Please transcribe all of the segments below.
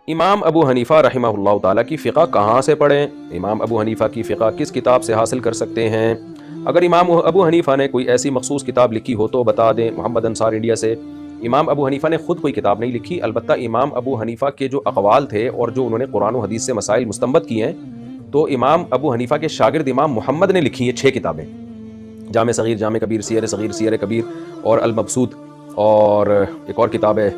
امام ابو حنیفہ رحمہ اللہ تعالیٰ کی فقہ کہاں سے پڑھیں؟ امام ابو حنیفہ کی فقہ کس کتاب سے حاصل کر سکتے ہیں؟ اگر امام ابو حنیفہ نے کوئی ایسی مخصوص کتاب لکھی ہو تو بتا دیں۔ محمد انصار انڈیا سے۔ امام ابو حنیفہ نے خود کوئی کتاب نہیں لکھی، البتہ امام ابو حنیفہ کے جو اقوال تھے اور جو انہوں نے قرآن و حدیث سے مسائل مستنبط کیے ہیں، تو امام ابو حنیفہ کے شاگرد امام محمد نے لکھی ہیں 6 کتابیں، جامع صغیر، جامع کبیر، سیر صغیر، سیر کبیر، اور المبسوط، اور ایک اور کتاب ہے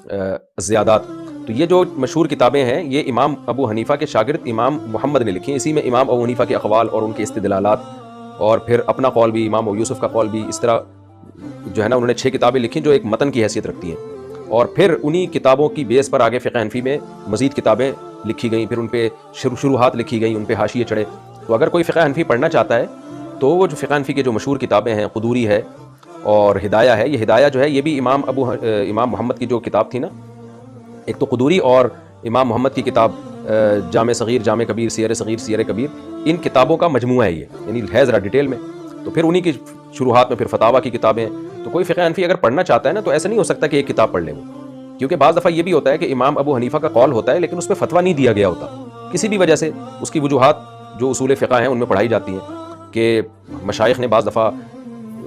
الزیادات۔ تو یہ جو مشہور کتابیں ہیں یہ امام ابو حنیفہ کے شاگرد امام محمد نے لکھی ہیں۔ اسی میں امام ابو حنیفہ کے اقوال اور ان کے استدلالات، اور پھر اپنا قول بھی، امام ابو یوسف کا قول بھی، اس طرح جو ہے نا انہوں نے 6 کتابیں لکھی جو ایک متن کی حیثیت رکھتی ہیں، اور پھر انہی کتابوں کی بیس پر آگے فقہ حنفی میں مزید کتابیں لکھی گئیں، پھر ان پہ شروحات لکھی گئیں، ان پہ حاشیے چڑھے۔ تو اگر کوئی فقہ حنفی پڑھنا چاہتا ہے تو وہ جو فقہ حنفی کے جو مشہور کتابیں ہیں، قدوری ہے اور ہدایہ ہے، یہ ہدایہ جو ہے یہ بھی امام محمد کی جو کتاب تھی نا، ایک تو قدوری اور امام محمد کی کتاب جامع صغیر، جامع کبیر، سیر صغیر، سیر کبیر، ان کتابوں کا مجموعہ ہے یہ، یعنی ہے ذرا ڈیٹیل میں۔ تو پھر انہی کی شروحات میں پھر فتاویٰ کی کتابیں۔ تو کوئی فقہ حنفی اگر پڑھنا چاہتا ہے نا تو ایسا نہیں ہو سکتا کہ ایک کتاب پڑھ لے وہ، کیونکہ بعض دفعہ یہ بھی ہوتا ہے کہ امام ابو حنیفہ کا قول ہوتا ہے لیکن اس پہ فتویٰ نہیں دیا گیا ہوتا، کسی بھی وجہ سے۔ اس کی وجوہات جو اصول فقہ ہیں ان میں پڑھائی جاتی ہیں کہ مشائخ نے بعض دفعہ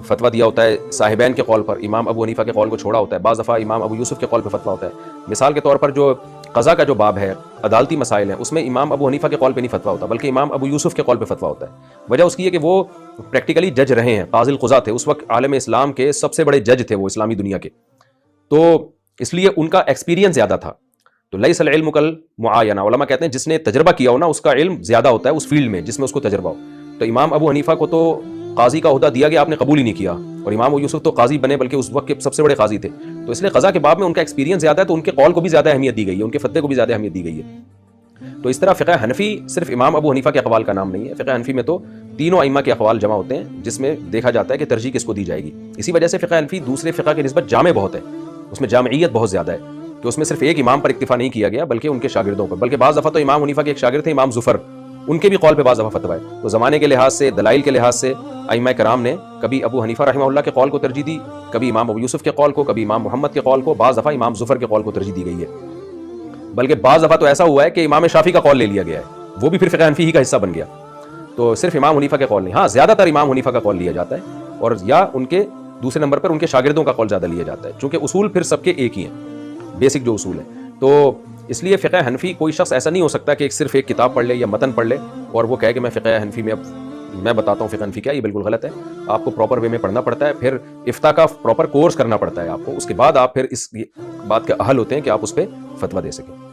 فتویٰ دیا ہوتا ہے صاحبین کے قول پر، امام ابو حنیفہ کے قول کو چھوڑا ہوتا ہے، بعض دفعہ امام ابو یوسف کے قول پہ فتویٰ ہوتا ہے۔ مثال کے طور پر جو قضا کا جو باب ہے، عدالتی مسائل ہیں، اس میں امام ابو حنیفہ کے قول پہ نہیں فتویٰ ہوتا بلکہ امام ابو یوسف کے قول پہ فتویٰ ہوتا ہے۔ وجہ اس کی ہے کہ وہ پریکٹیکلی جج رہے ہیں، قاضی القضاة تھے، اس وقت عالم اسلام کے سب سے بڑے جج تھے وہ اسلامی دنیا کے، تو اس لیے ان کا ایکسپیرینس زیادہ تھا۔ تو لیس العلم کالمعاینہ، علماء کہتے ہیں جس نے تجربہ کیا ہو نا اس کا علم زیادہ ہوتا ہے اس فیلڈ میں جس میں اس کو تجربہ ہو۔ تو امام ابو حنیفہ کو تو قاضی کا عہدہ دیا گیا، آپ نے قبول ہی نہیں کیا، اور امام ابو یوسف تو قاضی بنے بلکہ اس وقت کے سب سے بڑے قاضی تھے، تو اس لیے قضا کے باب میں ان کا ایکسپیرینس زیادہ ہے، تو ان کے قول کو بھی زیادہ اہمیت دی گئی ہے، ان کے فتوے کو بھی زیادہ اہمیت دی گئی ہے۔ تو اس طرح فقہ حنفی صرف امام ابو حنیفہ کے اقوال کا نام نہیں ہے، فقہ حنفی میں تو تینوں ائمہ کے اقوال جمع ہوتے ہیں جس میں دیکھا جاتا ہے کہ ترجیح کس کو دی جائے گی۔ اسی وجہ سے فقہ حنفی دوسرے فقہ کی نسبت جامع بہت ہے، اس میں جامعیت بہت زیادہ ہے، کہ اس میں صرف ایک امام پر اکتفا نہیں کیا گیا بلکہ ان کے شاگردوں پر، بلکہ بعض دفعہ تو امام حنیفہ کے ایک شاگرد تھے امام ظفر، ان کے بھی قول پہ بعض دفعہ فتویٰ ہے۔ تو زمانے کے لحاظ سے، دلائل کے لحاظ سے ائمہ کرام نے کبھی ابو حنیفہ رحمہ اللہ کے قول کو ترجیح دی، کبھی امام ابو یوسف کے قول کو، کبھی امام محمد کے قول کو، بعض دفعہ امام ظفر کے قول کو ترجیح دی گئی ہے، بلکہ بعض دفعہ تو ایسا ہوا ہے کہ امام شافعی کا قول لے لیا گیا ہے، وہ بھی پھر فقہ حنفی ہی کا حصہ بن گیا۔ تو صرف امام حنیفہ کے قول نہیں، ہاں زیادہ تر امام حنیفہ کا قول لیا جاتا ہے، اور یا ان کے دوسرے نمبر پر ان کے شاگردوں کا قول زیادہ لیا جاتا ہے، چونکہ اصول پھر سب کے ایک ہی ہیں، بیسک جو اصول ہیں۔ تو اس لیے فقہ حنفی کوئی شخص ایسا نہیں ہو سکتا کہ صرف ایک کتاب پڑھ لے یا متن پڑھ لے اور وہ کہے کہ میں فقہ حنفی میں اب میں بتاتا ہوں فقہ حنفی کیا، یہ بالکل غلط ہے۔ آپ کو پراپر وے میں پڑھنا پڑتا ہے، پھر افتاء کا پراپر کورس کرنا پڑتا ہے آپ کو، اس کے بعد آپ پھر اس بات کے اہل ہوتے ہیں کہ آپ اس پہ فتویٰ دے سکیں۔